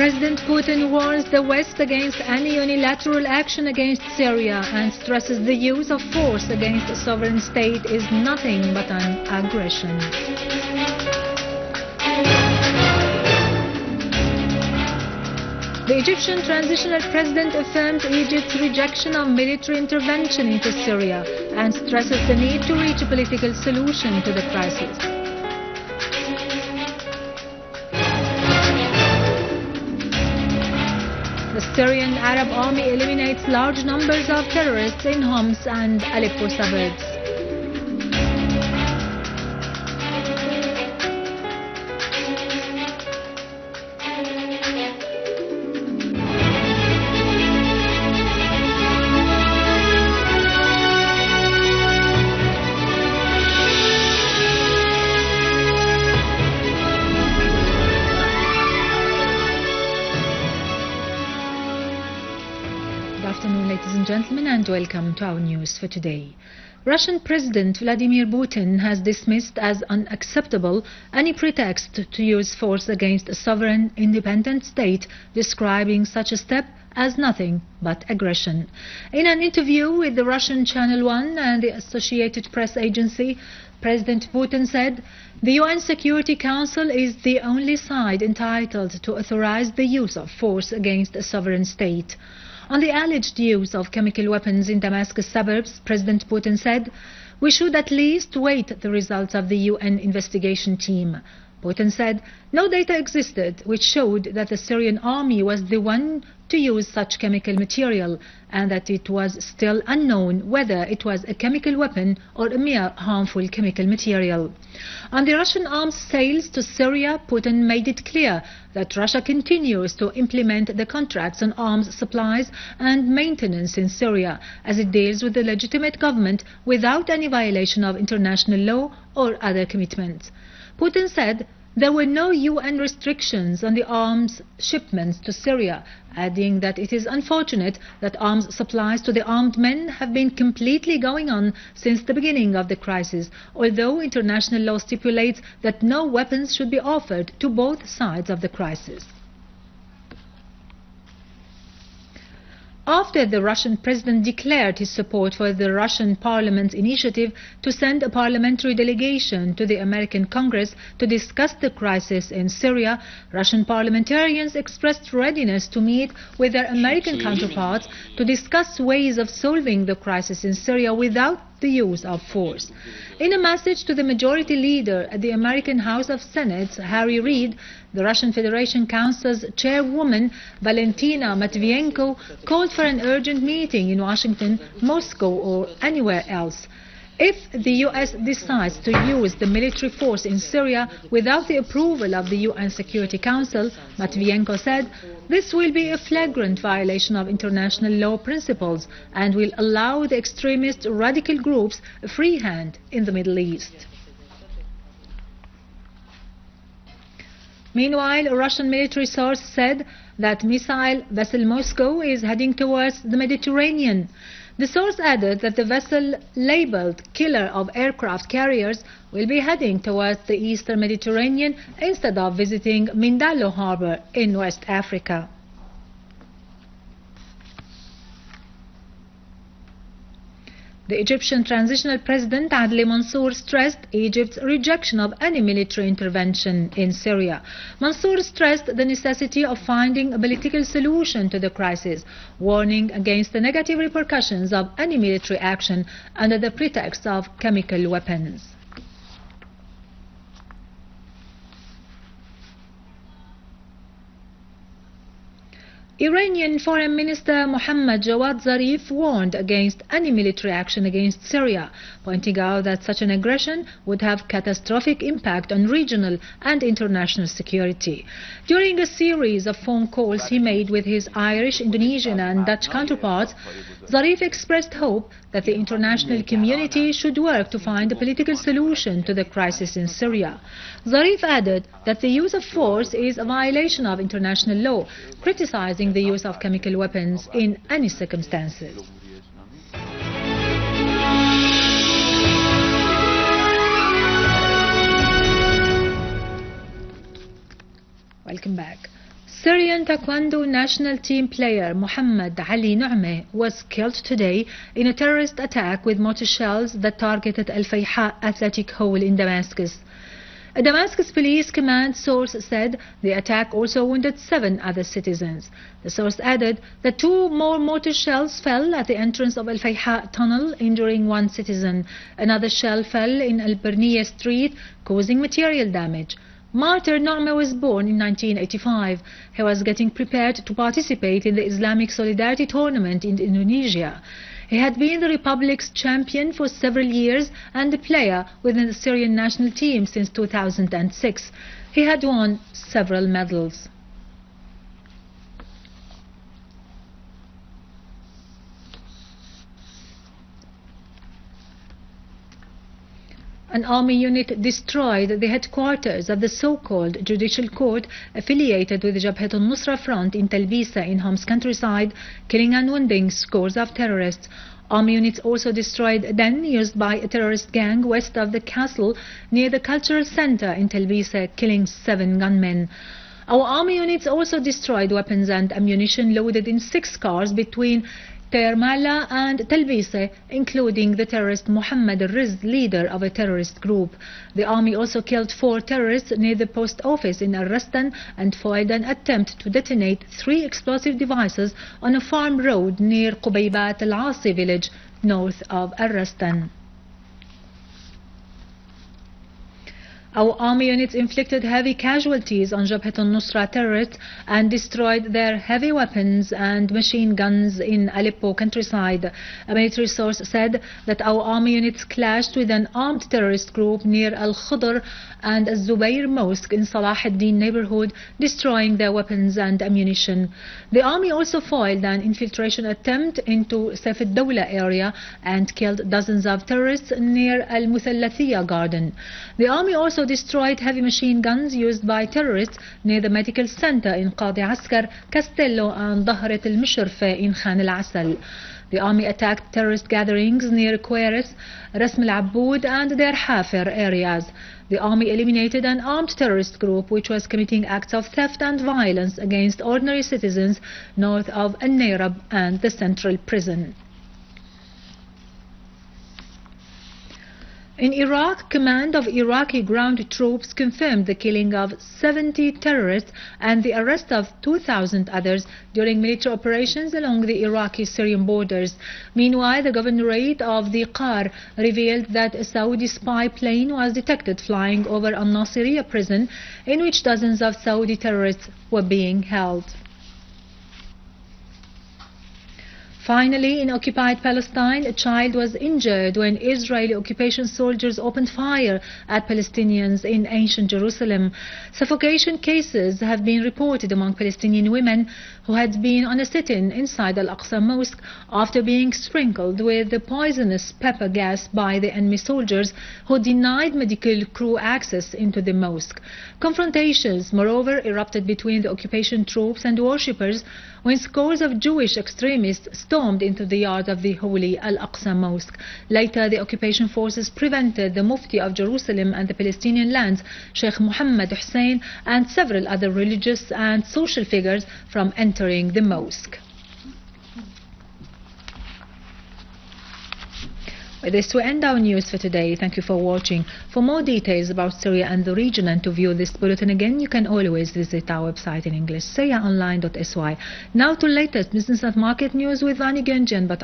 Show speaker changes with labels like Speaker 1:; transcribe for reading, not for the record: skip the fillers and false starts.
Speaker 1: President Putin warns the West against any unilateral action against Syria and stresses the use of force against a sovereign state is nothing but an aggression. The Egyptian transitional president affirmed Egypt's rejection of military intervention into Syria and stresses the need to reach a political solution to the crisis. The Syrian Arab army eliminates large numbers of terrorists in Homs and Aleppo suburbs. Good afternoon, ladies and gentlemen, and welcome to our news for today. Russian President Vladimir Putin has dismissed as unacceptable any pretext to use force against a sovereign, independent state, describing such a step as nothing but aggression. In an interview with the Russian Channel 1 and the Associated Press Agency, President Putin said, "The UN Security Council is the only side entitled to authorize the use of force against a sovereign state." On the alleged use of chemical weapons in Damascus suburbs, President Putin said, "We should at least wait the results of the UN investigation team." Putin said no data existed which showed that the Syrian army was the one to use such chemical material and that it was still unknown whether it was a chemical weapon or a mere harmful chemical material. On the Russian arms sales to Syria, Putin made it clear that Russia continues to implement the contracts on arms supplies and maintenance in Syria as it deals with the legitimate government without any violation of international law or other commitments. Putin said there were no UN restrictions on the arms shipments to Syria, adding that it is unfortunate that arms supplies to the armed men have been completely going on since the beginning of the crisis, although international law stipulates that no weapons should be offered to both sides of the crisis. After the Russian president declared his support for the Russian parliament's initiative to send a parliamentary delegation to the American Congress to discuss the crisis in Syria, Russian parliamentarians expressed readiness to meet with their American counterparts to discuss ways of solving the crisis in Syria without the use of force. In a message to the majority leader at the American House of Senate, Harry Reid, the Russian Federation Council's chairwoman, Valentina Matvienko, called for an urgent meeting in Washington, Moscow, or anywhere else. If the US decides to use the military force in Syria without the approval of the UN Security Council, Matvienko said, this will be a flagrant violation of international law principles and will allow the extremist radical groups a free hand in the Middle East. Meanwhile, a Russian military source said that missile vessel Moscow is heading towards the Mediterranean. The source added that the vessel labeled Killer of Aircraft Carriers will be heading towards the eastern Mediterranean instead of visiting Mindalo harbor in West Africa. The Egyptian transitional president Adli Mansour stressed Egypt's rejection of any military intervention in Syria. Mansour stressed the necessity of finding a political solution to the crisis, warning against the negative repercussions of any military action under the pretext of chemical weapons. Iranian Foreign Minister Mohammad Jawad Zarif warned against any military action against Syria, pointing out that such an aggression would have catastrophic impact on regional and international security. During a series of phone calls he made with his Irish, Indonesian and Dutch counterparts, Zarif expressed hope that the international community should work to find a political solution to the crisis in Syria. Zarif added that the use of force is a violation of international law, criticizing the use of chemical weapons in any circumstances. Welcome back. Syrian Taekwondo national team player Muhammad Ali Nu'me was killed today in a terrorist attack with mortar shells that targeted Al-Fayha Athletic Hall in Damascus. A Damascus police command source said the attack also wounded 7 other citizens. The source added that 2 more mortar shells fell at the entrance of Al-Fayha tunnel, injuring 1 citizen. Another shell fell in Al-Barniya street, causing material damage. Martyred Nu'me was born in 1985. He was getting prepared to participate in the Islamic Solidarity Tournament in Indonesia. He had been the Republic's champion for several years and a player within the Syrian national team since 2006. He had won several medals. An army unit destroyed the headquarters of the so-called judicial court affiliated with the Jabhat al-Nusra Front in Talbisa in Hom's countryside, killing and wounding scores of terrorists. Army units also destroyed a den used by a terrorist gang west of the castle near the cultural center in Talbisa, killing 7 gunmen. Our army units also destroyed weapons and ammunition loaded in 6 cars between Termala and Talbisa, including the terrorist Muhammad al-Riz, leader of a terrorist group. The army also killed 4 terrorists near the post office in Al-Rastan and foiled an attempt to detonate 3 explosive devices on a farm road near Qubaybat al-Asi village north of Al-Rastan. Our army units inflicted heavy casualties on Jabhat al-Nusra terrorists and destroyed their heavy weapons and machine guns in Aleppo countryside. A military source said that our army units clashed with an armed terrorist group near Al-Khudr and Al-Zubayr Mosque in Salah ad-Din neighborhood, destroying their weapons and ammunition. The army also foiled an infiltration attempt into Saif al-Dawla area and killed dozens of terrorists near Al-Muthallathiyya garden. The army also destroyed heavy machine guns used by terrorists near the medical center in Qadi Askar, Castello and Dahrat al-Musharfa in Khan al-Asal. The army attacked terrorist gatherings near Queris, Rasm al-Aboud and their Hafer areas. The army eliminated an armed terrorist group which was committing acts of theft and violence against ordinary citizens north of Al-Nayrab and the central prison. In Iraq, command of Iraqi ground troops confirmed the killing of 70 terrorists and the arrest of 2,000 others during military operations along the Iraqi-Syrian borders. Meanwhile, the governorate of the Qar revealed that a Saudi spy plane was detected flying over Al-Nasiriyah prison, in which dozens of Saudi terrorists were being held. Finally, in occupied Palestine, a child was injured when Israeli occupation soldiers opened fire at Palestinians in ancient Jerusalem. Suffocation cases have been reported among Palestinian women who had been on a sit-in inside Al-Aqsa mosque after being sprinkled with the poisonous pepper gas by the enemy soldiers who denied medical crew access into the mosque. Confrontations, moreover, erupted between the occupation troops and worshippers when scores of Jewish extremists stormed into the yard of the holy Al-Aqsa mosque. Later, the occupation forces prevented the Mufti of Jerusalem and the Palestinian lands, Sheikh Mohammed Hussein, and several other religious and social figures from entering the mosque. With this, we end our news for today. Thank you for watching. For more details about Syria and the region and to view this bulletin again, you can always visit our website in English, syriaonline.sy. Now to latest business and market news with Vani Gunjan, but